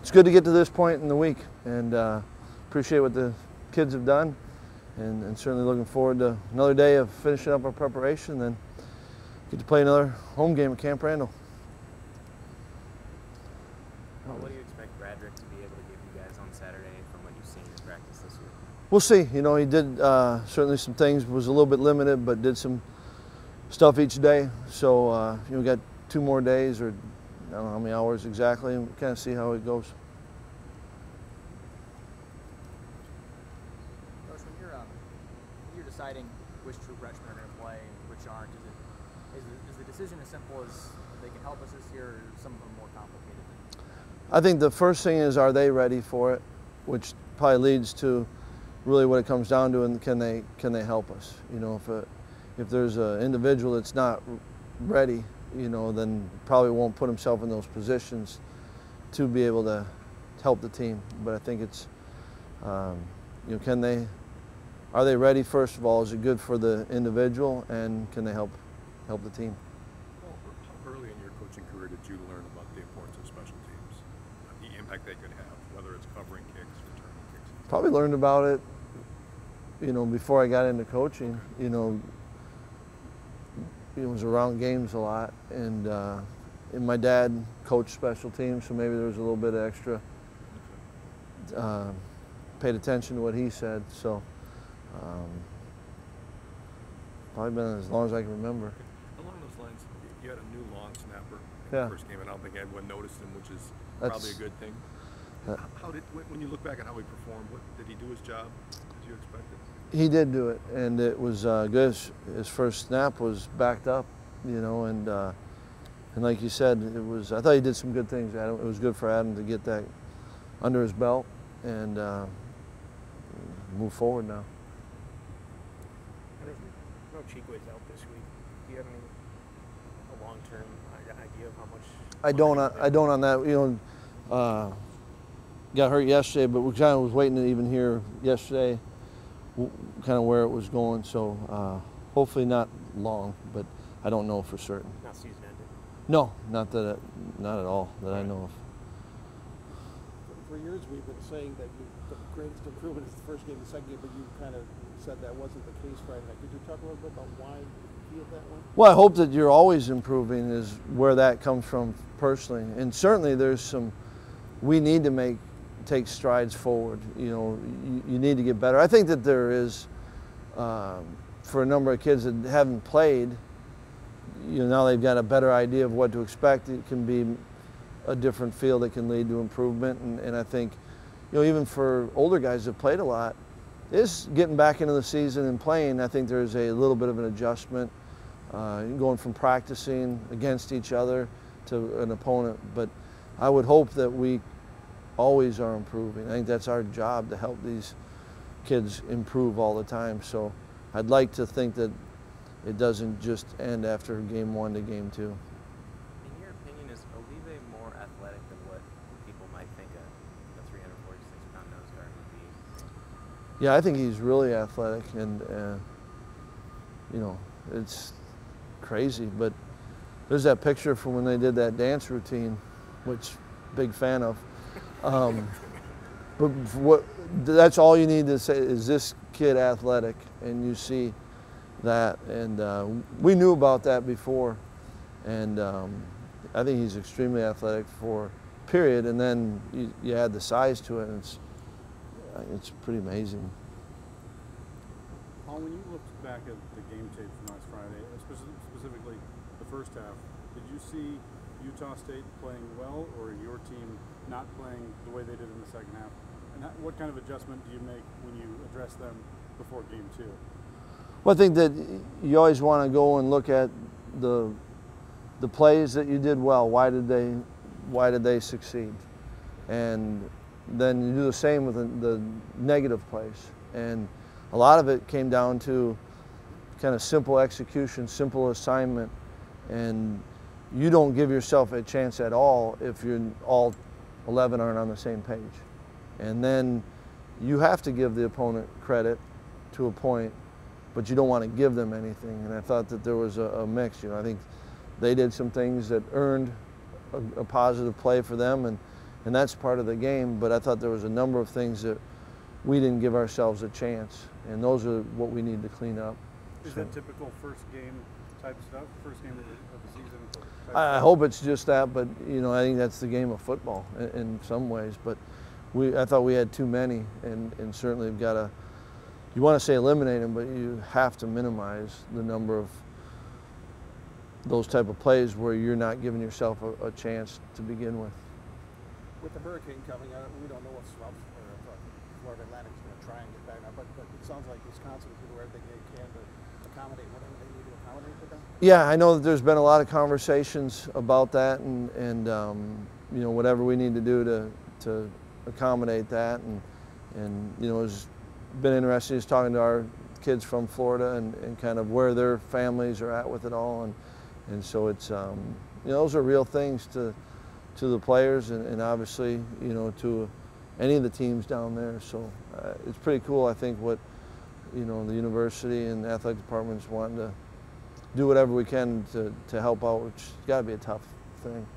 it's good to get to this point in the week, and appreciate what the kids have done, and certainly looking forward to another day of finishing up our preparation, and then get to play another home game at Camp Randall. What do you expect Bradrick to be able to give you guys on Saturday from what you've seen in practice this week? We'll see. You know, he did certainly some things, was a little bit limited, but did some stuff each day. So, you know, we got 2 more days, or I don't know how many hours exactly, and kind of see how it goes. Coach, when you're deciding which true freshmen are going to play and which aren't, is the decision as simple as they can help us this year, or is some of them more complicated? I think the first thing is, are they ready for it, which probably leads to really what it comes down to, and can they help us? You know, if there's an individual that's not ready, you know, then probably won't put himself in those positions to be able to help the team. But I think it's, you know, are they ready? First of all, is it good for the individual, and can they help the team? Well, how early in your coaching career did you learn about the importance of special teams, the impact they could have, whether it's covering kicks, returning kicks? Probably learned about it, you know, before I got into coaching. You know, it was around games a lot, and my dad coached special teams, so maybe there was a little bit of extra, paid attention to what he said. So probably been as long as I can remember. Along those lines, you had a new long snapper in Yeah. the first game, and I don't think anyone noticed him, which is probably a good thing. When you look back at how he performed, did he do his job as you expected? He did do it, and it was good. His first snap was backed up, you know, and like you said, I thought he did some good things, Adam. It was good for Adam to get that under his belt and move forward now. No Cheekway's out this week. Do you have a long-term idea of how much? I don't on that. You know, got hurt yesterday, but we kind of was waiting to even hear yesterday kind of where it was going. So hopefully not long, but I don't know for certain. Not season ended? No, not at all that I know of. For years we've been saying that the greatest improvement is the first game, the second game, but you kind of said that wasn't the case Friday night. Could you talk a little bit about why you feel that way? Well, I hope that you're always improving is where that comes from personally. And certainly there's we need to take strides forward. You know, you need to get better. I think that there is, for a number of kids that haven't played, you know, now they've got a better idea of what to expect. It can be a different feel that can lead to improvement. And I think, you know, even for older guys that played a lot, is getting back into the season and playing. I think there's a little bit of an adjustment, going from practicing against each other to an opponent. But I would hope that we always are improving. I think that's our job, to help these kids improve all the time. So I'd like to think that it doesn't just end after game 1 to game 2. In your opinion, is Olive more athletic than what people might think a 346-pound nose guard would be? Yeah, I think he's really athletic, and you know, it's crazy. But there's that picture from when they did that dance routine, which big fan of. But that's all you need to say is this kid athletic, and you see that. And we knew about that before, and I think he's extremely athletic for period. And then you add the size to it, and it's pretty amazing. Paul, when you looked back at the game tape from last Friday, specifically the first half, did you see Utah State playing well, or your team not playing the way they did in the second half? And what kind of adjustment do you make when you address them before game 2? Well, I think that you always want to go and look at the plays that you did well. Why did they succeed? And then you do the same with the negative plays. And a lot of it came down to kind of simple execution, simple assignment, and you don't give yourself a chance at all if all 11 aren't on the same page. And then you have to give the opponent credit to a point, but you don't want to give them anything. And I thought that there was a mix. You know, I think they did some things that earned a positive play for them, and and that's part of the game. But I thought there was a number of things that we didn't give ourselves a chance, and those are what we need to clean up. Is that typical first game type stuff? First game of the season? I hope it's just that, but you know, I think that's the game of football in some ways. But I thought we had too many, and certainly we've got to. You want to say eliminate them, but you have to minimize the number of those type of plays where you're not giving yourself a chance to begin with. With the hurricane coming out, we don't know what Florida Atlantic is going to try and get back now, but it sounds like Wisconsin will do everything they can to accommodate whatever they need to accommodate for them. Yeah, I know that there's been a lot of conversations about that, and you know, whatever we need to do to accommodate that, and you know, it's been interesting just talking to our kids from Florida and kind of where their families are at with it all, and so it's you know, those are real things to the players and obviously, you know, to any of the teams down there. So it's pretty cool, I think, what, you know, the university and the athletic department's wanting to do whatever we can to help out, which has got to be a tough thing.